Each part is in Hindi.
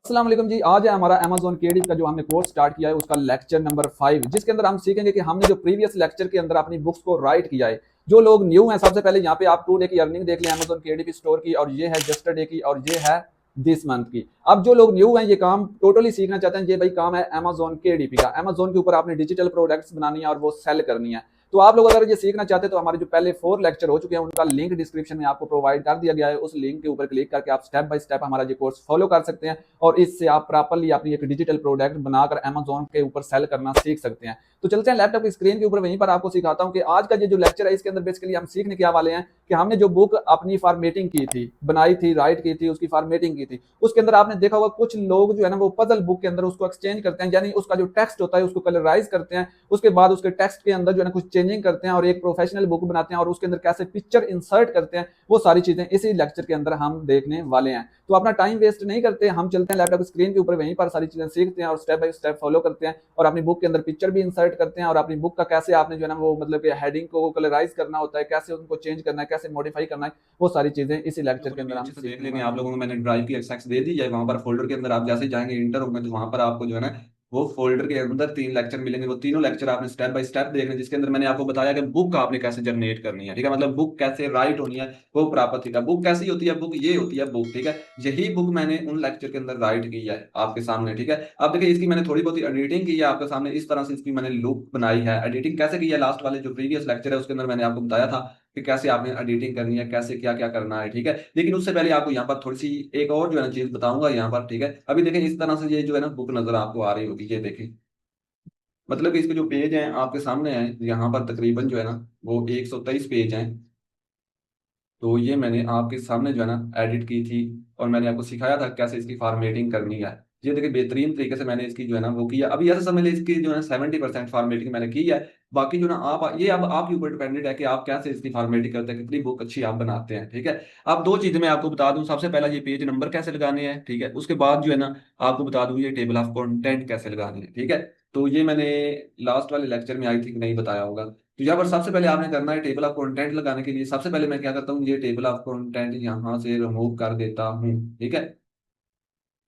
अस्सलाम वालेकुम जी। आज है हमारा अमेज़न केडीपी का जो हमने कोर्स स्टार्ट किया है उसका लेक्चर नंबर 5, जिसके अंदर हम सीखेंगे कि हमने जो प्रीवियस लेक्चर के अंदर अपनी बुक्स को राइट किया है। जो लोग न्यू हैं, सबसे पहले यहाँ पे आप 2 डे की अर्निंग देख लें अमेज़न केडीपी स्टोर की, और ये है यस्टरडे की, और ये है दिस मंथ की। अब जो लोग न्यू हैं, ये काम टोटली सीखना चाहते हैं, ये भाई काम है अमेज़न केडीपी का। अमेज़न के ऊपर आपने डिजिटल प्रोडक्ट्स बनानी है और वो सेल करनी है। तो आप लोग अगर ये सीखना चाहते हैं तो हमारे जो पहले 4 लेक्चर हो चुके हैं उनका लिंक डिस्क्रिप्शन में आपको प्रोवाइड कर दिया गया है। उस लिंक के ऊपर क्लिक करके आप स्टेप बाय स्टेप हमारा ये कोर्स फॉलो कर सकते हैं और इससे आप प्रॉपर्ली अपनी एक डिजिटल प्रोडक्ट बनाकर अमेज़न के ऊपर सेल करना सीख सकते हैं। तो चलते हैं लैपटॉप की स्क्रीन के ऊपर, वहीं पर आपको सिखाता हूं कि आज का ये जो लेक्चर है इसके अंदर बेसिकली हम सीखने क्या वाले हैं कि हमने जो बुक अपनी फॉर्मेटिंग की थी, बनाई थी, राइट की थी, उसकी फॉर्मेटिंग की थी, उसके अंदर आपने देखा होगा कुछ लोग जो है ना वो पजल बुक के अंदर उसको एक्सचेंज करते हैं, यानी उसका जो टेक्स्ट होता है उसको कलराइज करते हैं, उसके बाद उसके टेक्स्ट के अंदर जो है ना कुछ चेंजिंग करते हैं और एक प्रोफेशनल बुक बनाते हैं और उसके अंदर कैसे पिक्चर इंसर्ट करते हैं, वो सारी चीजें इसी लेक्चर के अंदर हम देखने वाले हैं। तो अपना टाइम वेस्ट नहीं करते, हम चलते हैं लैपटॉप स्क्रीन के ऊपर, वहीं पर सारी चीजें सीखते हैं और स्टेप बाय स्टेप फॉलो करते हैं और अपनी बुक के अंदर पिक्चर भी इंसर्ट करते हैं और अपनी बुक का कैसे आपने जो है ना वो मतलब कि हेडिंग को कलराइज करना होता है, कैसे उनको चेंज करना है, कैसे मॉडिफाई करना है, वो सारी चीजें इसी लेक्चर के अंदर हम अच्छे से देख सीखने लेंगे। वाले आप हैं। लोगों को मैंने ड्राइव की एक्सेस दे दी है, वहां पर फोल्डर के अंदर आप जैसे जाएंगे इंटर होंगे तो वहां पर आपको जो है ना वो फोल्डर के अंदर 3 लेक्चर मिलेंगे। वो तीनों लेक्चर आपने स्टेप बाय स्टेप देखने, जिसके अंदर मैंने आपको बताया कि बुक आपने कैसे जनरेट करनी है। ठीक है, मतलब बुक कैसे राइट होनी है वो प्रॉपर। ठीक है, बुक कैसी होती है, बुक ये होती है बुक। ठीक है, यही बुक मैंने उन लेक्चर के अंदर राइट की है आपके सामने। ठीक है, अब देखिए इसकी मैंने थोड़ी बहुत एडिटिंग की है आपके सामने, इस तरह से इसकी मैंने लुक बनाई है। एडिटिंग कैसे की है, लास्ट वाले जो प्रीवियस लेक्चर है उसके अंदर मैंने आपको बताया था कि कैसे आपने एडिटिंग करनी है, कैसे क्या क्या करना है। ठीक है, लेकिन उससे पहले आपको यहाँ पर थोड़ी सी एक और जो है ना चीज बताऊंगा यहाँ पर। ठीक है, अभी देखें इस तरह से ये जो है ना बुक नजर आपको आ रही होगी, ये देखें। मतलब कि इसके जो पेज हैं आपके सामने हैं, यहाँ पर तकरीबन जो है ना वो 123 पेज हैं। तो ये मैंने आपके सामने जो है ना एडिट की थी और मैंने आपको सिखाया था कैसे इसकी फॉर्मेटिंग करनी है। ये देखिए बेहतरीन तरीके से मैंने इसकी जो है ना वो किया। अभी ऐसा समझ लीजिए इसकी जो है 70% फॉर्मेटिंग मैंने की है। बाकी जो ना आप ये अब आपके ऊपर डिपेंडेंट है कि आप कैसे इसकी फॉर्मेटिंग करते हैं, कितनी बुक अच्छी आप बनाते हैं। ठीक है, अब दो चीजें मैं आपको बता दूं। सबसे पहला ये पेज नंबर कैसे लगाने हैं, ठीक है, उसके बाद जो है ना आपको बता दूं ये टेबल ऑफ कंटेंट कैसे लगाने हैं। ठीक है, तो ये मैंने लास्ट वाले लेक्चर में आई थिंक नहीं बताया होगा। तो यहाँ पर सबसे पहले आपने करना है टेबल ऑफ कंटेंट लगाने के लिए, सबसे पहले मैं क्या करता हूँ, ये टेबल ऑफ कंटेंट यहाँ से रिमूव कर देता हूँ। ठीक है,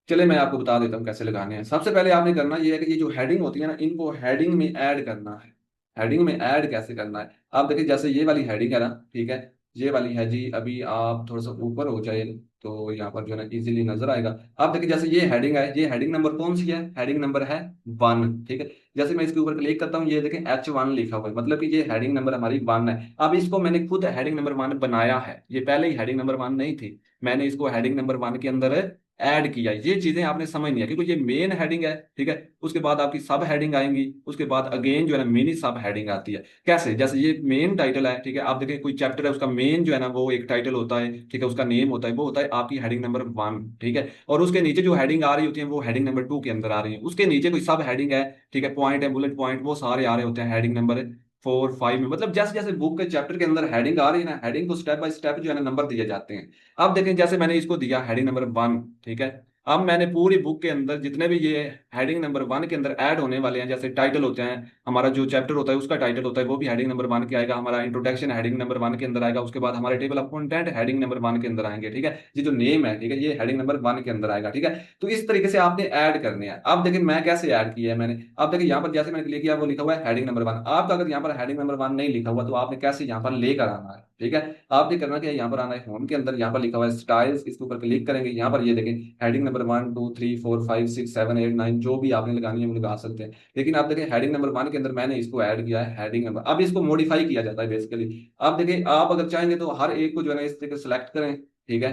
चले मैं आपको बता देता हूँ कैसे लगाने हैं। सबसे पहले आपने करना ये है कि ये जो हेडिंग होती है ना इनको हेडिंग में ऐड करना है। हेडिंग में ऐड कैसे करना है, आप देखिए जैसे ये वाली हेडिंग है ना, ठीक है, ये वाली है जी। अभी आप थोड़ा सा ऊपर हो जाए तो यहाँ पर जो है ना इजीली नजर आएगा। आप देखिए जैसे ये हेडिंग है, ये हेडिंग नंबर कौन सी है, हेडिंग नंबर है 1। ठीक है, जैसे मैं इसके ऊपर क्लिक करता हूँ ये देखें H1 लिखा हुआ है, मतलब कि ये हेडिंग नंबर हमारी 1 है। अब इसको मैंने खुद हेडिंग नंबर 1 बनाया है, ये पहले ही हेडिंग नंबर 1 नहीं थी, मैंने इसको हेडिंग नंबर 1 के अंदर ऐड किया। ये चीजें आपने समझनी है क्योंकि ये मेन हेडिंग है। ठीक है, उसके बाद आपकी सब हेडिंग आएंगी, उसके बाद अगेन जो है ना मिनी सब हेडिंग आती है। कैसे, जैसे ये मेन टाइटल है, ठीक है, आप देखें कोई चैप्टर है उसका मेन जो है ना वो एक टाइटल होता है, ठीक है, उसका नेम होता है, वो होता है आपकी हेडिंग नंबर 1। ठीक है, और उसके नीचे जो हेडिंग आ रही होती है वो हेडिंग नंबर 2 के अंदर आ रही है। उसके नीचे कोई सब हेडिंग है, ठीक है, पॉइंट है, बुलेट पॉइंट, वो सारे आ रहे होते हैं हेडिंग नंबर 4 5 में। मतलब जैसे जैसे बुक के चैप्टर के अंदर हेडिंग आ रही है ना, हेडिंग को स्टेप बाय स्टेप जो है ना नंबर दिए जाते हैं। अब देखें जैसे मैंने इसको दिया हेडिंग नंबर 1। ठीक है, अब मैंने पूरी बुक के अंदर जितने भी ये हेडिंग नंबर 1 के अंदर ऐड होने वाले हैं, जैसे टाइटल होते हैं, हमारा जो चैप्टर होता है उसका टाइटल होता है वो भी हेडिंग नंबर 1 के आएगा, हमारा इंट्रोडक्शन हेडिंग नंबर 1 के अंदर आएगा, उसके बाद हमारे table of content heading number 1 के अंदर आएंगे। ठीक है, ये जो नेम है, ठीक है, ये हेडिंग नंबर 1 के अंदर आएगा। ठीक है, तो इस तरीके से आपने ऐड करने हैं। अब देखिए मैं कैसे ऐड किया है मैंने, अब देखिए यहाँ पर जैसे मैंने क्लिक किया वो लिखा हुआ है हेडिंग नंबर 1। आपका अगर यहाँ पर हेडिंग नंबर 1 नहीं लिखा हुआ तो आपने कैसे यहाँ पर लेकर आना है। ठीक है, आपने करना क्या है, यहाँ पर आना है होम के अंदर, यहाँ पर लिखा हुआ है स्टाइल्स, इसके ऊपर क्लिक करेंगे, यहाँ पर ये देखें हेडिंग नंबर 1 2 3 4 5 6 7 8 9 जो भी आपने लगानी है वो लगा सकते हैं। लेकिन आप देखें हेडिंग नंबर 1 के अंदर मैंने इसको ऐड किया है हेडिंग नंबर। अब इसको मॉडिफाई किया जाता है बेसिकली। आप देखिए आप अगर चाहेंगे तो हर एक को जो है ना इस तरीके सेलेक्ट करें। ठीक है,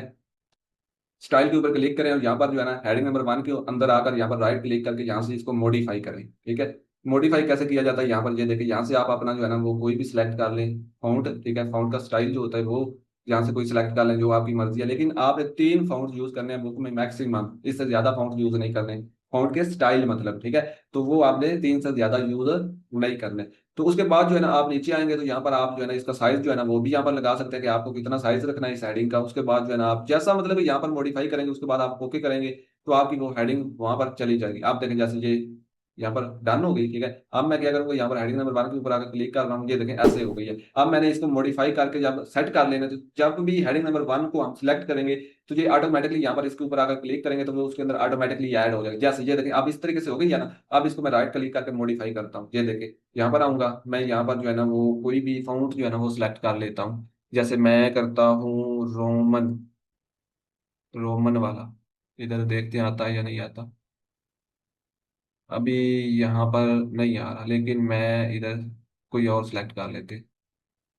स्टाइल के ऊपर क्लिक करें और यहाँ पर जो है ना हेडिंग नंबर 1 के अंदर आकर यहाँ पर राइट क्लिक करके यहाँ से इसको मॉडिफाई करें। ठीक है, मॉडिफाई कैसे किया जाता है, यहाँ पर ये देखिए, यहाँ से आप अपना जो है ना वो कोई भी सिलेक्ट कर लें फॉन्ट। ठीक है, फॉन्ट का स्टाइल जो होता है वो यहाँ से कोई सिलेक्ट कर लें जो आपकी मर्जी है। लेकिन आपने 3 फॉन्ट यूज करने हैं बुक में मैक्सिमम, इससे ज्यादा फॉन्ट यूज नहीं करने। फॉन्ट के स्टाइल मतलब, ठीक है, तो वो आपने 3 से ज्यादा यूज नहीं करने। तो उसके बाद जो है ना आप नीचे आएंगे तो यहाँ पर आप जो है ना इसका साइज जो है ना वो भी यहाँ पर लगा सकते हैं कि आपको कितना साइज रखना है इस हेडिंग का। उसके बाद जो है ना आप जैसा मतलब यहाँ पर मॉडिफाई करेंगे, उसके बाद आप ओके करेंगे तो आपकी वो हेडिंग वहां पर चली जाएगी। आप देखें जैसे ये यहाँ पर डन हो गई, ठीक है। अब मैं क्या करूंगा, यहाँ पर हेडिंग नंबर 1 के ऊपर आकर क्लिक कर रहा हूँ, ये देखें ऐसे हो गई है। अब मैंने इसको मॉडिफाई करके जब सेट कर लेना, तो जब भी हेडिंग नंबर 1 को हम सिलेक्ट करेंगे तो ये ऑटोमेटिकली यहाँ पर इसके ऊपर आकर क्लिक करेंगे तो वो उसके अंदर ऑटोमेटिकली ऐड हो जाएगा। जैसे ये देखें अब इस तरीके से हो गई है ना। अब इसको मैं राइट क्लिक करके मॉडिफाई करता हूँ, ये देखें यहाँ पर आऊंगा मैं, यहाँ पर जो है ना वो कोई भी फॉन्ट जो है ना वो सिलेक्ट कर लेता हूँ। जैसे मैं करता हूँ रोमन, रोमन वाला। इधर देखते हैं आता है या नहीं आता। अभी यहाँ पर नहीं आ रहा, लेकिन मैं इधर कोई और सिलेक्ट कर लेते।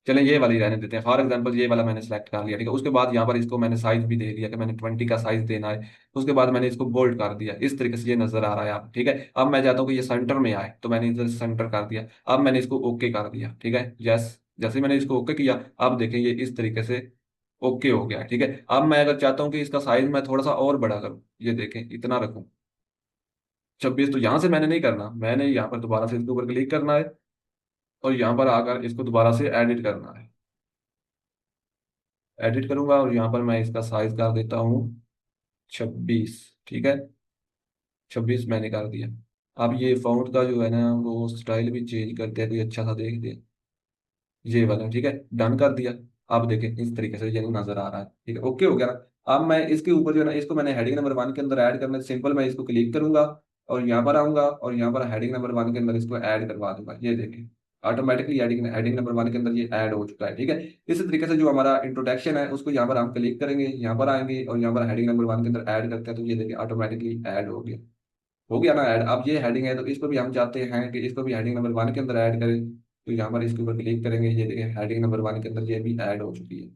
चलें ये वाली रहने देते हैं, फॉर एग्जांपल ये वाला मैंने सेलेक्ट कर लिया, ठीक है। उसके बाद यहाँ पर इसको मैंने साइज भी दे दिया कि मैंने 20 का साइज देना है। उसके बाद मैंने इसको बोल्ड कर दिया, इस तरीके से ये नजर आ रहा है आप, ठीक है। अब मैं चाहता हूँ कि ये सेंटर में आए, तो मैंने इधर सेंटर कर दिया। अब मैंने इसको ओके कर दिया, ठीक है। जैसे ही मैंने इसको ओके किया, अब देखें ये इस तरीके से ओके हो गया, ठीक है। अब मैं अगर चाहता हूँ कि इसका साइज मैं थोड़ा सा और बड़ा करूँ, ये देखें इतना रखूँ 26, तो यहाँ से मैंने नहीं करना, मैंने यहाँ पर दोबारा से इसके ऊपर क्लिक करना है और यहाँ पर आकर इसको दोबारा से एडिट करना है। एडिट करूंगा और यहाँ पर मैं इसका साइज कर देता हूँ 26, ठीक है। 26 मैंने कर दिया। अब ये फ़ॉन्ट का जो है ना वो स्टाइल भी चेंज करते हैं, कोई अच्छा सा देखते हैं, ये वाला, ठीक है। डन कर दिया। अब देखें इस तरीके से ये नजर आ रहा है, ठीक है। ओके हो गया ना। अब मैं इसके ऊपर जो है ना, इसको मैंने हेडिंग नंबर 1 के अंदर ऐड करना है, सिंपल मैं इसको क्लिक करूंगा और यहाँ पर आऊंगा और यहाँ पर हेडिंग नंबर 1 के अंदर इसको ऐड करवा दूंगा, ये देखें ऑटोमेटिकली हेडिंग हेडिंग नंबर 1 के अंदर ये ऐड हो चुका है, ठीक है। इसी तरीके से जो हमारा इंट्रोडक्शन है उसको यहाँ पर हम क्लिक करेंगे, यहाँ पर आएंगे और यहाँ पर हेडिंग नंबर 1 के अंदर ऐड करते हैं, तो ये देखिए ऑटोमेटिकली ऐड हो गया। हो गया ना ऐड। अब ये हेडिंग है तो इसको भी हम चाहते हैं कि इसको भी हेडिंग नंबर 1 के अंदर ऐड करें, तो यहाँ पर इसके ऊपर क्लिक करेंगे, ये देखिए हेडिंग नंबर 1 के अंदर ये भी ऐड हो चुकी है।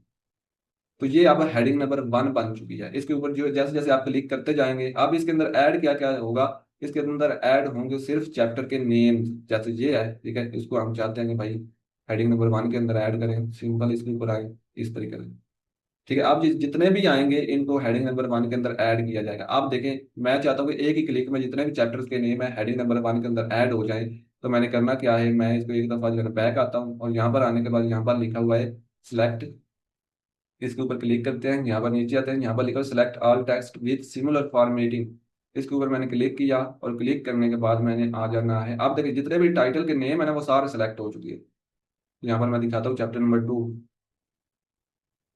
तो ये अब हेडिंग नंबर 1 बन चुकी है। इसके ऊपर जो जैसे जैसे आप क्लिक करते जाएंगे, अब इसके अंदर ऐड क्या क्या होगा, इसके अंदर ऐड होंगे सिर्फ चैप्टर के नेम, जैसे ये है, ठीक है। इसको हम चाहते हैं कि भाई हेडिंग नंबर 1 के अंदर ऐड करें, सिंपल इसके ऊपर आए इस तरीके से, ठीक है। अब जितने भी आएंगे इनको हेडिंग नंबर 1 के अंदर ऐड किया जाएगा। आप देखें मैं चाहता हूँ कि एक ही क्लिक में जितने भी चैप्टर्स के नेम है हेडिंग नंबर 1 के अंदर ऐड हो जाए। तो मैंने करना क्या है, मैं इसको एक दफा जो है बैक आता हूँ और यहाँ पर आने के बाद यहाँ पर लिखा हुआ है सिलेक्ट, इसके ऊपर क्लिक करते हैं, यहाँ पर नीचे आते हैं, यहाँ पर लिखा हुआ select all text with similar formatting. इसके ऊपर मैंने क्लिक किया और क्लिक करने के बाद मैंने आ जाना है। आप देखिए जितने भी टाइटल के नेम है ना वो सारे सिलेक्ट हो चुके हैं। यहाँ पर मैं दिखाता हूँ चैप्टर नंबर 2,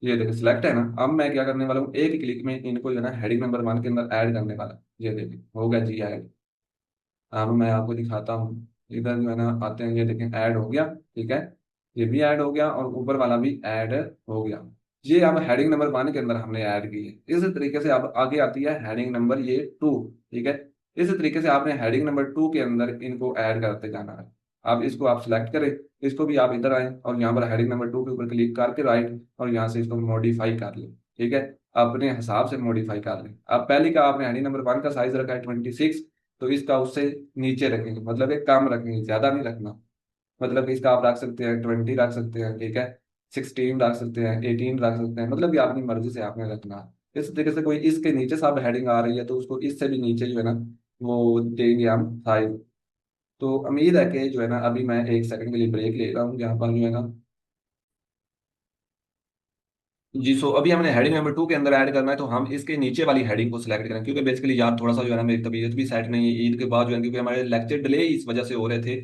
ये देखिए सिलेक्ट है ना। अब मैं क्या करने वाला हूँ, एक ही क्लिक में इनको जो है ना हेडिंग नंबर 1 के अंदर ऐड करने वाला, ये देखिए हो गया जी ऐड। अब मैं आपको दिखाता हूँ, इधर जो है ना आते हैं, ये देखें ऐड हो गया, ठीक है। ये भी ऐड हो गया और ऊपर वाला भी ऐड हो गया। ये अब हेडिंग नंबर 1 के अंदर हमने ऐड की है। इस तरीके से अब आगे आती है हेडिंग नंबर ये 2, ठीक है। इस तरीके से आपने हेडिंग नंबर 2 के अंदर इनको ऐड करते जाना है। अब इसको आप सिलेक्ट करें, इसको भी आप इधर आए और यहाँ पर हेडिंग नंबर 2 के ऊपर क्लिक करके राइट और यहाँ से इसको मॉडिफाई कर लें, ठीक है। अपने हिसाब से मॉडिफाई कर लें। अब पहले का आपने हेडिंग नंबर 1 का साइज रखा है 26, तो इसका उससे नीचे रखेंगे, मतलब एक कम रखेंगे, ज्यादा नहीं रखना। मतलब कि इसका आप रख सकते हैं 20 रख सकते हैं, ठीक है। 16 रख सकते हैं, 18 रख सकते हैं, मतलब कि अपनी मर्जी से आपने रखना है। इस तरीके से कोई इसके नीचे सब हेडिंग आ रही है तो उसको इससे भी नीचे जो है ना वो देंगे हम साइज। तो उम्मीद है कि जो है ना, अभी मैं एक सेकंड के लिए ब्रेक ले रहा हूँ यहाँ पर जो है ना। जी, सो अभी हमने हेडिंग नंबर 2 के अंदर ऐड करना है, तो हम इसके नीचे वाली हेडिंग को सिलेक्ट करें, क्योंकि बेसिकली यार थोड़ा सा जो है ना मेरी तबीयत भी सेट नहीं है ईद के बाद जो है, क्योंकि हमारे लेक्चर डिले इस वजह से हो रहे थे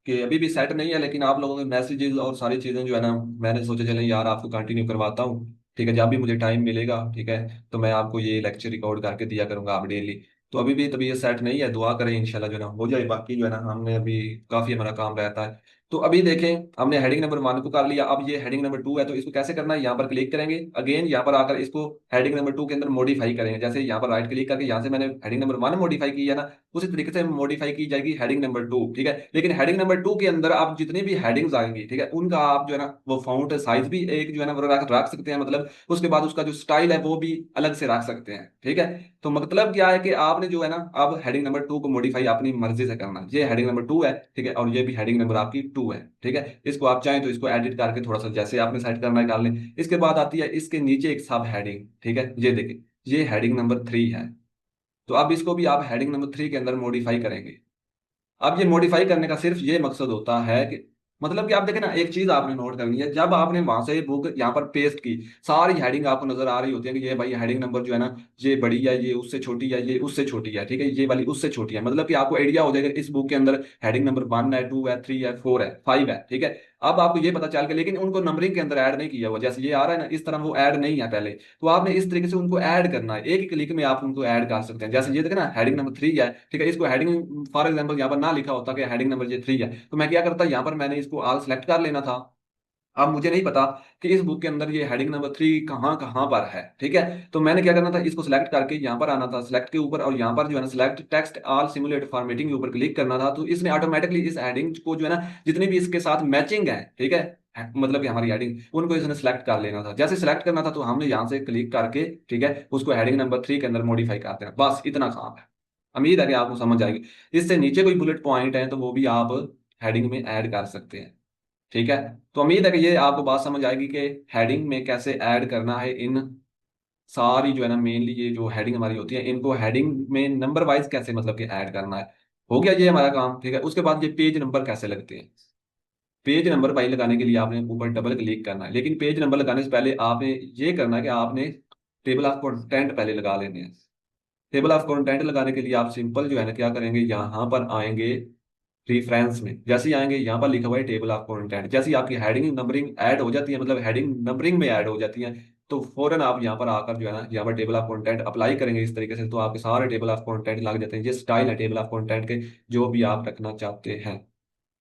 कि अभी भी सेट नहीं है। लेकिन आप लोगों के मैसेजेस और सारी चीज़ें जो है ना, मैंने सोचा चलें यार आपको कंटिन्यू करवाता हूँ, ठीक है। जब भी मुझे टाइम मिलेगा, ठीक है, तो मैं आपको ये लेक्चर रिकॉर्ड करके दिया करूंगा आप डेली। तो अभी भी तबीयत सेट नहीं है, दुआ करें इंशाल्लाह जो है ना हो जाए। बाकी जो है ना हमने अभी काफ़ी हमारा काम रहता है। तो अभी देखें हमने हेडिंग नंबर 1 को कर लिया, अब ये हेडिंग नंबर 2 है, तो इसको कैसे करना है, यहाँ पर क्लिक करेंगे, अगेन यहाँ पर आकर इसको हेडिंग नंबर 2 के अंदर मॉडिफाई करेंगे। जैसे यहाँ पर राइट क्लिक करके यहाँ से मैंने हेडिंग नंबर 1 मॉडिफाई किया ना, उसी तरीके से मॉडिफाई की जाएगी हेडिंग नंबर 2, ठीक है। लेकिन हेडिंग नंबर 2 के अंदर आप जितनी भी हेडिंग्स आएंगी, ठीक है, उनका आप जो है ना वो फाउंट साइज भी एक जो है ना वो रख सकते हैं, मतलब उसके बाद उसका जो स्टाइल है वो भी अलग से रख सकते हैं, ठीक है। तो मतलब क्या है कि आपने जो है ना अब हेडिंग नंबर 2 को मॉडिफाई अपनी मर्जी से करना है। ये हेडिंग नंबर 2 है, ठीक है, और ये भी हेडिंग नंबर आपकी 2 है, ठीक है। इसको आप चाहें तो इसको एडिट करके थोड़ा सा जैसे आपने सेट करना है कर लें। इसके बाद आती है इसके नीचे एक सब हेडिंग, ठीक है, ये देखिए ये हेडिंग नंबर 3 है। तो अब इसको भी आप हेडिंग नंबर 3 के अंदर मॉडिफाई करेंगे। अब ये मॉडिफाई करने का सिर्फ ये मकसद होता है कि मतलब कि आप देखें ना, एक चीज आपने नोट करनी है, जब आपने वहां से बुक यहाँ पर पेस्ट की, सारी हेडिंग आपको नजर आ रही होती है कि ये भाई हेडिंग नंबर जो है ना, ये बड़ी है, ये उससे छोटी है, ये उससे छोटी है, ठीक है, ये वाली उससे छोटी है। मतलब कि आपको आइडिया हो जाएगा इस बुक के अंदर हेडिंग नंबर 1 है, 2 है, 3 है, 4 है, 5 है, ठीक है। अब आपको ये पता चल गया, लेकिन उनको नंबरिंग के अंदर ऐड नहीं किया हुआ, जैसे ये आ रहा है ना इस तरह, वो ऐड नहीं है पहले। तो आपने इस तरीके से उनको ऐड करना है, एक ही क्लिक में आप उनको ऐड कर सकते हैं। जैसे ये देखें ना, हेडिंग नंबर 3 है, ठीक है, इसको हेडिंग फॉर एग्जाम्पल यहाँ पर ना लिखा होता कि हेडिंग नंबर ये 3 है, तो मैं क्या करता, यहाँ पर मैंने इसको ऑल सेलेक्ट कर लेना था। अब मुझे नहीं पता कि इस बुक के अंदर ये हेडिंग नंबर 3 कहाँ कहाँ पर है, ठीक है। तो मैंने क्या करना था, इसको सिलेक्ट करके यहाँ पर आना था, सिलेक्ट के ऊपर, और यहाँ पर जो है ना select text all simulate formatting के ऊपर क्लिक करना था। तो इसने ऑटोमेटिकली इस हेडिंग को जो है ना, जितनी भी इसके साथ मैचिंग है, ठीक है, मतलब कि हमारी हेडिंग, उनको इसने सेलेक्ट कर लेना था। जैसे सिलेक्ट करना था तो हमने यहाँ से क्लिक करके, ठीक है, उसको हेडिंग नंबर 3 के अंदर मॉडिफाई कर देना, बस इतना काम है। उम्मीद है कि आपको समझ आएगी। इससे नीचे कोई बुलेट पॉइंट है तो वो भी आप हेडिंग में ऐड कर सकते हैं, ठीक है। तो उम्मीद है कि ये आपको बात समझ आएगी कि हेडिंग में कैसे ऐड करना है इन सारी जो है ना, मेनली ये जो हेडिंग हमारी होती है, इनको हेडिंग में नंबर वाइज कैसे मतलब कि ऐड करना है। हो गया ये हमारा काम, ठीक है। उसके बाद ये पेज नंबर कैसे लगते हैं। पेज नंबर भाई लगाने के लिए आपने ऊपर डबल क्लिक करना है, लेकिन पेज नंबर लगाने से पहले आपने ये करना है कि आपने टेबल ऑफ कंटेंट पहले लगा लेने हैं। टेबल ऑफ कंटेंट लगाने के लिए आप सिंपल जो है ना क्या करेंगे, यहाँ पर आएंगे रेफरेंस में, जैसे ही आएंगे यहाँ पर लिखा हुआ है टेबल ऑफ कंटेंट, जैसे ही आपकी हेडिंग नंबरिंग ऐड हो जाती है, मतलब हेडिंग नंबरिंग में ऐड हो जाती है, तो फौरन आप यहाँ पर आकर जो है ना, यहाँ पर टेबल ऑफ कंटेंट अप्लाई करेंगे इस तरीके से, तो आपके सारे टेबल ऑफ कंटेंट लग जाते हैं। ये स्टाइल है टेबल ऑफ कंटेंट के, जो भी आप रखना चाहते हैं,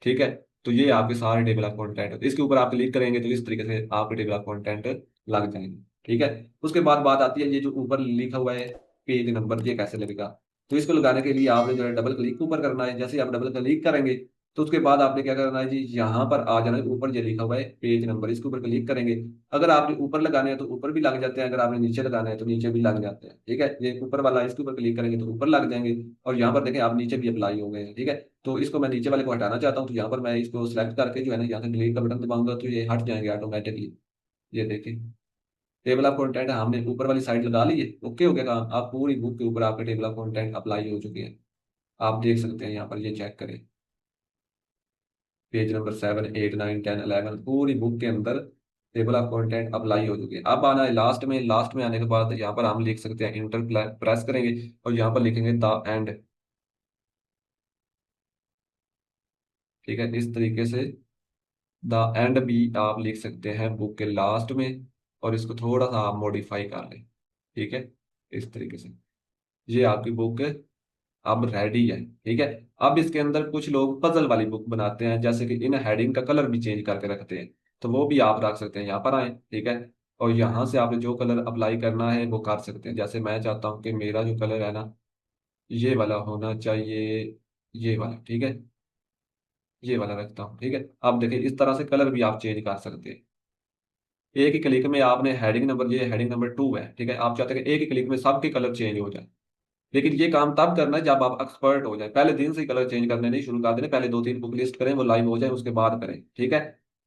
ठीक है। तो ये आपके सारे टेबल ऑफ कंटेंट, इसके ऊपर आप क्लिक करेंगे तो इस तरीके से आपके टेबल ऑफ कंटेंट लग जाएंगे, ठीक है। उसके बाद बात आती है ये जो ऊपर लिखा हुआ है पेज नंबर, ये कैसे लगेगा। तो इसको लगाने के लिए आपने जो है डबल क्लिक ऊपर करना है। जैसे ही आप डबल क्लिक करेंगे तो उसके बाद आपने क्या करना है जी, यहाँ पर आ जाना है, ऊपर ये लिखा हुआ है पेज नंबर, इसके ऊपर क्लिक करेंगे। अगर आपने ऊपर लगाने हैं तो ऊपर भी लग जाते हैं, अगर आपने नीचे लगाना है तो नीचे भी लग जाते हैं, ठीक है। ये ऊपर वाला, इसके ऊपर क्लिक करेंगे तो ऊपर लग जाएंगे। और यहाँ पर देखें आप नीचे भी अप्लाई हो गए हैं, ठीक है। तो इसको मैं नीचे वाले को हटाना चाहता हूँ, तो यहाँ पर मैं इसको सिलेक्ट करके जो है ना, यहाँ से डिलीट का बटन दबाऊंगा तो ये हट जाएंगे ऑटोमेटिकली। ये देखिए, टेबल ऑफ कंटेंट हमने ऊपर वाली साइड लगा ली है, ओके हो गया काम। आप पूरी बुक के ऊपर आपके टेबल ऑफ कंटेंट अप्लाई हो चुके हैं। आप देख सकते हैं यहाँ पर, ये चेक करें, पेज नंबर 7, 8, 9, 10, 11 पूरी बुक के अंदर टेबल ऑफ कंटेंट अप्लाई हो चुके हैं। अब आना है लास्ट में, लास्ट में आने के बाद यहाँ पर हम लिख सकते हैं, इंटर प्रेस करेंगे और यहाँ पर लिखेंगे द एंड, ठीक है, इस तरीके से द एंड भी आप लिख सकते हैं बुक के लास्ट में। और इसको थोड़ा सा आप मॉडिफाई कर लें, ठीक है, इस तरीके से। ये आपकी बुक अब रेडी है, ठीक है। अब इसके अंदर कुछ लोग पजल वाली बुक बनाते हैं, जैसे कि इन हेडिंग का कलर भी चेंज करके रखते हैं, तो वो भी आप रख सकते हैं। यहाँ पर आए, ठीक है, और यहाँ से आपने जो कलर अप्लाई करना है वो कर सकते हैं। जैसे मैं चाहता हूँ कि मेरा जो कलर है ना, ये वाला होना चाहिए, ये वाला, ठीक है, ये वाला रखता हूँ, ठीक है। अब देखिए इस तरह से कलर भी आप चेंज कर सकते हैं। एक ही क्लिक में आपने हेडिंग नंबर, ये हेडिंग नंबर 2 है, ठीक है, आप चाहते हैं कि एक ही क्लिक में सबके कलर चेंज हो जाए। लेकिन ये काम तब करना है जब आप एक्सपर्ट हो जाए, पहले दिन से ही कलर चेंज करने नहीं शुरू कर देने, पहले 2-3 बुक लिस्ट करें, वो लाइव हो जाए उसके बाद करें, ठीक है।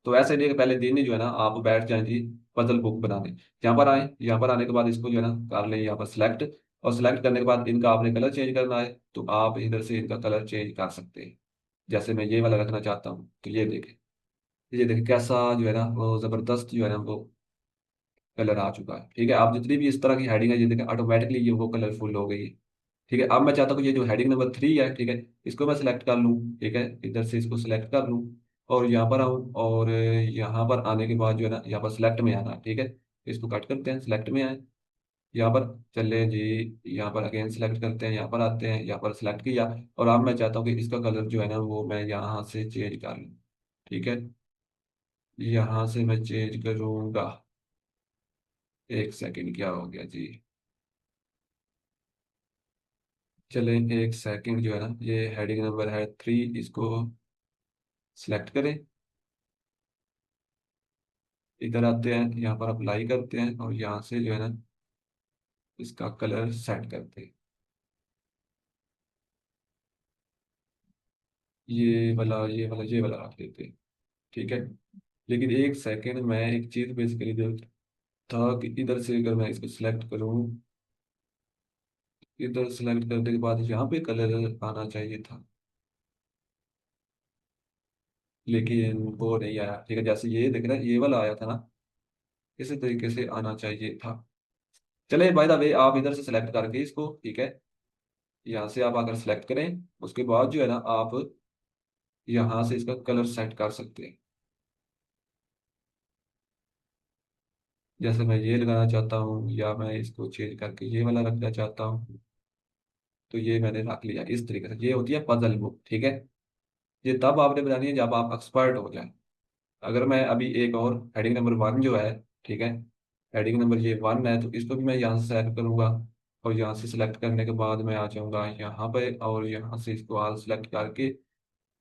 तो ऐसे नहीं कि पहले दिन ही जो है ना आप बैठ जाएं जी पजल बुक बनाने। यहाँ पर आए, यहाँ पर आने के बाद इसको जो है ना कर लें यहाँ पर सिलेक्ट, और सिलेक्ट करने के बाद इनका आपने कलर चेंज करना है, तो आप इधर से इनका कलर चेंज कर सकते हैं। जैसे मैं ये वाला रखना चाहता हूँ, तो ये देखें कैसा जो है ना, वो जबरदस्त जो है ना वो कलर आ चुका है, ठीक है। आप जितनी भी इस तरह की हेडिंग है, ये देखें ऑटोमेटिकली ये वो कलरफुल हो गई है, ठीक है। अब मैं चाहता हूँ कि ये जो हेडिंग नंबर 3 है, ठीक है, इसको मैं सिलेक्ट कर लूँ, ठीक है, इधर से इसको सिलेक्ट कर लूँ और यहाँ पर आऊँ, और यहाँ पर आने के बाद जो है ना, यहाँ पर सिलेक्ट में आना, ठीक है। इसको कट करते हैं, सिलेक्ट में आए, यहाँ पर चले जी, यहाँ पर अगेन सिलेक्ट करते हैं, यहाँ पर आते हैं, यहाँ पर सिलेक्ट किया। और अब मैं चाहता हूँ कि इसका कलर जो है ना वो मैं यहाँ से चेंज कर लूँ, ठीक है, यहाँ से मैं चेंज करूँगा। एक सेकंड, क्या हो गया जी, चले एक सेकंड, जो है ना ये हेडिंग नंबर है 3, इसको सिलेक्ट करें, इधर आते हैं, यहाँ पर अप्लाई करते हैं और यहाँ से जो है ना इसका कलर सेट करते हैं, ये वाला रख देते हैं, ठीक है। लेकिन एक सेकंड, मैं एक चीज बेसिकली देख था कि इधर से अगर मैं इसको सिलेक्ट करूँ, इधर सेलेक्ट करने के बाद यहाँ पे कलर आना चाहिए था, लेकिन वो नहीं आया। ठीक है, जैसे ये देख रहे हैं ये वाला आया था ना, इसी तरीके से आना चाहिए था। चले बाय द वे, आप इधर से सिलेक्ट करके इसको, ठीक है, यहाँ से आप आकर सिलेक्ट करें, उसके बाद जो है ना आप यहाँ से इसका कलर सेट कर सकते हैं। जैसे मैं ये लगाना चाहता हूँ, या मैं इसको चेंज करके ये वाला रखना चाहता हूँ, तो ये मैंने रख लिया इस तरीके से। ये होती है पजल बुक, ठीक है। ये तब आपने बनानी है जब आप एक्सपर्ट हो जाए। अगर मैं अभी एक और हेडिंग नंबर 1 जो है, ठीक है, हेडिंग नंबर ये 1 है, तो इसको भी मैं यहाँ से सेलेक्ट करूंगा, और यहाँ से सिलेक्ट करने के बाद मैं आ जाऊंगा यहाँ पे, और यहाँ से इसको ऑल सेलेक्ट करके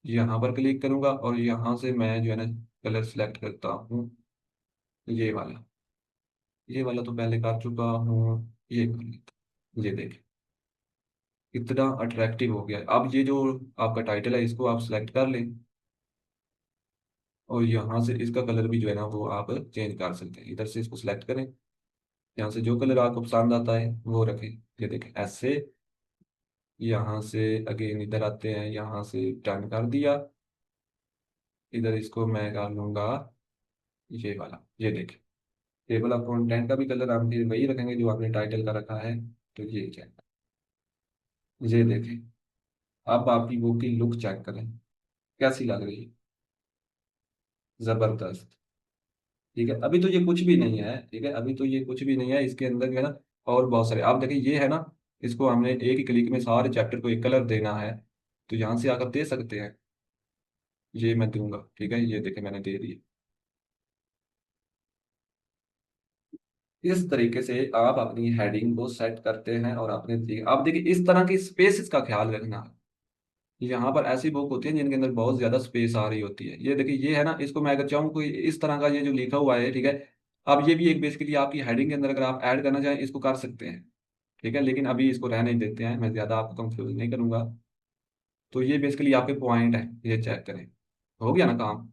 यहाँ पर क्लिक करूंगा, और यहाँ से मैं जो है ना कलर सेलेक्ट करता हूँ ये वाला। ये वाला तो पहले कर चुका हूँ, ये कर लेता हूँ। ये देख, इतना अट्रैक्टिव हो गया है। अब ये जो आपका टाइटल है इसको आप सिलेक्ट कर लें, और यहाँ से इसका कलर भी जो है ना वो आप चेंज कर सकते हैं। इधर से इसको सिलेक्ट करें, यहाँ से जो कलर आपको पसंद आता है वो रखें। ये देखें ऐसे, यहाँ से अगेन इधर आते हैं, यहाँ से डन कर दिया। इधर इसको मैं कर लूंगा ये वाला। ये देखें, ये वाला कंटेंट का भी कलर आप फिर वही रखेंगे जो आपने टाइटल का रखा है। तो ये क्या, ये देखें, अब आपकी बुक की लुक चेक करें कैसी लग रही है। जबरदस्त। ठीक है, अभी तो ये कुछ भी नहीं है, ठीक है, अभी तो ये कुछ भी नहीं है, इसके अंदर जो है ना और बहुत सारे आप देखें, ये है ना, इसको हमने एक ही क्लिक में सारे चैप्टर को एक कलर देना है, तो यहाँ से आकर दे सकते हैं। ये मैं दूंगा, ठीक है, ये देखें मैंने दे दिया। इस तरीके से आप अपनी हेडिंग को सेट करते हैं, और आपने आप देखिए इस तरह की स्पेसेस का ख्याल रखना है। यहाँ पर ऐसी बुक होती है जिनके अंदर बहुत ज्यादा स्पेस आ रही होती है। ये देखिए ये है ना, इसको मैं अगर चाहूँ कोई इस तरह का ये जो लिखा हुआ है, ठीक है, अब ये भी एक बेसिकली आपकी हेडिंग के अंदर अगर आप ऐड करना चाहें इसको कर सकते हैं, ठीक है, लेकिन अभी इसको रहने ही देते हैं, मैं ज्यादा आपको कंफ्यूज नहीं करूंगा। तो ये बेसिकली आपके पॉइंट है, ये चेक करें, हो गया ना काम।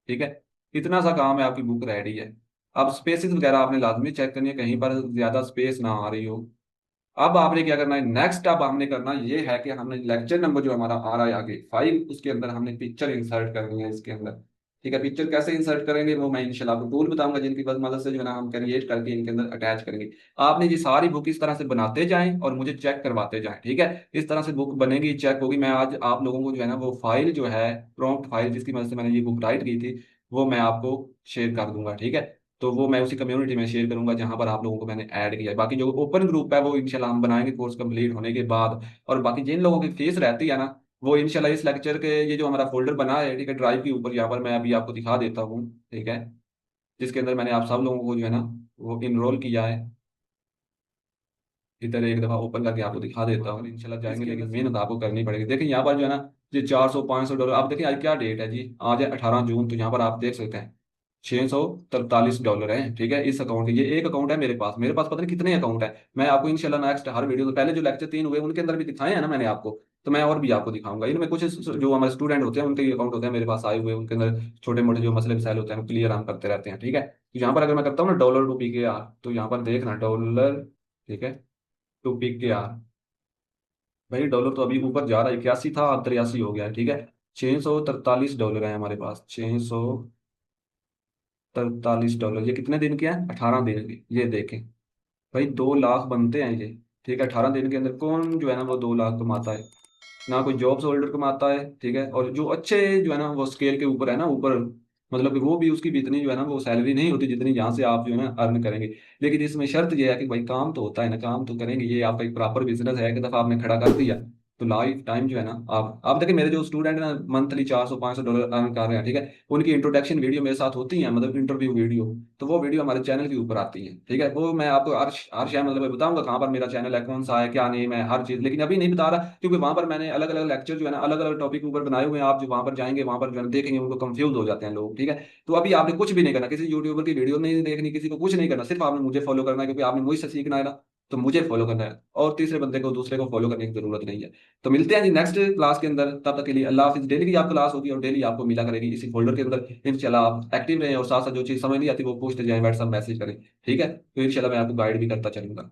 ठीक है, इतना सा काम है, आपकी बुक रेडी है। अब स्पेसेस वगैरह आपने लाजमी चेक करनी है, कहीं पर ज्यादा स्पेस ना आ रही हो। अब आपने क्या करना है नेक्स्ट, अब हमने करना ये है कि हमने लेक्चर नंबर जो हमारा आ रहा है आगे 5, उसके अंदर हमने पिक्चर इंसर्ट करनी है इसके अंदर। ठीक है, पिक्चर कैसे इंसर्ट करेंगे वो मैं इंशाल्लाह आपको टूल बताऊंगा, जिनकी बस मदद से जो है ना हम क्रिएट करके इनके अंदर अटैच करेंगे। आपने ये सारी बुक इस तरह से बनाते जाएं और मुझे चेक करवाते जाएं, ठीक है। इस तरह से बुक बनेगी, चेक होगी। मैं आज आप लोगों को जो है ना वो फाइल जो है, प्रॉम्प्ट फाइल जिसकी मदद से मैंने ये बुक राइट की थी, वो मैं आपको शेयर कर दूंगा, ठीक है। तो वो मैं उसी कम्युनिटी में शेयर करूंगा जहां पर आप लोगों को मैंने ऐड किया है। बाकी जो ओपन ग्रुप है वो इंशाल्लाह हम बनाएंगे कोर्स कंप्लीट होने के बाद। और बाकी जिन लोगों की फीस रहती है ना, वो इंशाल्लाह इस लेक्चर के ये जो हमारा फोल्डर बना है, ठीक है, ड्राइव के ऊपर यहाँ पर मैं अभी आपको दिखा देता हूँ, ठीक है, जिसके अंदर मैंने आप सब लोगों को जो है ना वो इनरोल किया है। इधर एक दफा ओपन करके आपको दिखा देता हूँ, इंशाल्लाह जाएंगे, लेकिन मेहनत आपको करनी पड़ेगी। देखिए यहाँ पर जो है ना ये 400 500 डॉलर, आप देखिए आज क्या डेट है जी, आज है 18 जून, तो यहाँ पर आप देख सकते हैं $643 है, ठीक है, इस अकाउंट, ये एक अकाउंट है मेरे पास पता नहीं कितने अकाउंट है। मैं आपको इंशाल्लाह नेक्स्ट हर वीडियो तो पहले जो लेक्चर 3 हुए उनके अंदर भी दिखाए हैं ना मैंने आपको, तो मैं और भी आपको दिखाऊंगा। इनमें कुछ जो हमारे स्टूडेंट होते हैं उनके अकाउंट होते हैं मेरे पास आए हुए, उनके अंदर छोटे मोटे जो मसले मसाइल होते हैं क्लियर हम करते रहते हैं, ठीक है। तो यहाँ पर अगर मैं करता हूँ ना $2 तो यहाँ पर देखना डॉलर, ठीक है, $2 भाई डॉलर तो अभी ऊपर जा रहा है, 81 था अब 83 हो गया है, ठीक है। $643 है हमारे पास, $643। ये कितने दिन के हैं? 18 दिन के। ये देखें भाई, 2 लाख बनते हैं ये, ठीक है। 18 दिन के अंदर कौन जो है ना वो 2 लाख कमाता है? ना कोई जॉब्स होल्डर कमाता है, ठीक है। और जो अच्छे जो है ना वो स्केल के ऊपर है ना ऊपर, मतलब कि वो भी उसकी भी इतनी जो है ना वो सैलरी नहीं होती जितनी यहाँ से आप जो है ना अर्न करेंगे। लेकिन इसमें शर्त ये है कि भाई काम तो होता है ना, काम तो करेंगे। ये आपका एक प्रॉपर बिजनेस है, एक दफा आपने खड़ा कर दिया तो लाइफ टाइम जो है ना आप देखिए, मेरे जो स्टूडेंट है ना मंथली $400 500 अर्न कर रहे हैं, ठीक है। उनकी इंट्रोडक्शन वीडियो मेरे साथ होती है, मतलब इंटरव्यू वीडियो, तो वो वीडियो हमारे चैनल के ऊपर आती है, ठीक है। वो मैं आपको हर शय मतलब बताऊंगा कहाँ पर मेरा चैनल है, कौन सा है, क्या नेम है, हर चीज, लेकिन अभी नहीं बता रहा क्योंकि वहां पर मैंने अलग अलग लेक्चर जो है ना अलग अलग टॉपिक के ऊपर बनाए हुए हैं। आप जो वहां पर जाएंगे वहां पर जो है ना देखेंगे उनको कंफ्यूज हो जाते हैं लोग, ठीक है। तो अभी आपने कुछ भी नहीं करना, किसी यूट्यूबर की वीडियो नहीं देखनी, किसी को कुछ नहीं करना, सिर्फ आपने मुझे फॉलो करना है, क्योंकि आपने मुझसे सीखना है ना, तो मुझे फॉलो करना है, और तीसरे बंदे को दूसरे को फॉलो करने की जरूरत नहीं है। तो मिलते हैं जी नेक्स्ट क्लास के अंदर, तब तक के लिए अल्लाह हाफिज। डेली की आप क्लास होगी और डेली आपको मिला करेगी इसी फोल्डर के अंदर। इंशाल्लाह आप एक्टिव रहें, और साथ साथ जो चीज़ समझ नहीं आती वो पूछते जाएं, व्हाट्सएप मैसेज करें, ठीक है। तो इंशाल्लाह मैं आपको गाइड भी करता चलूंगा।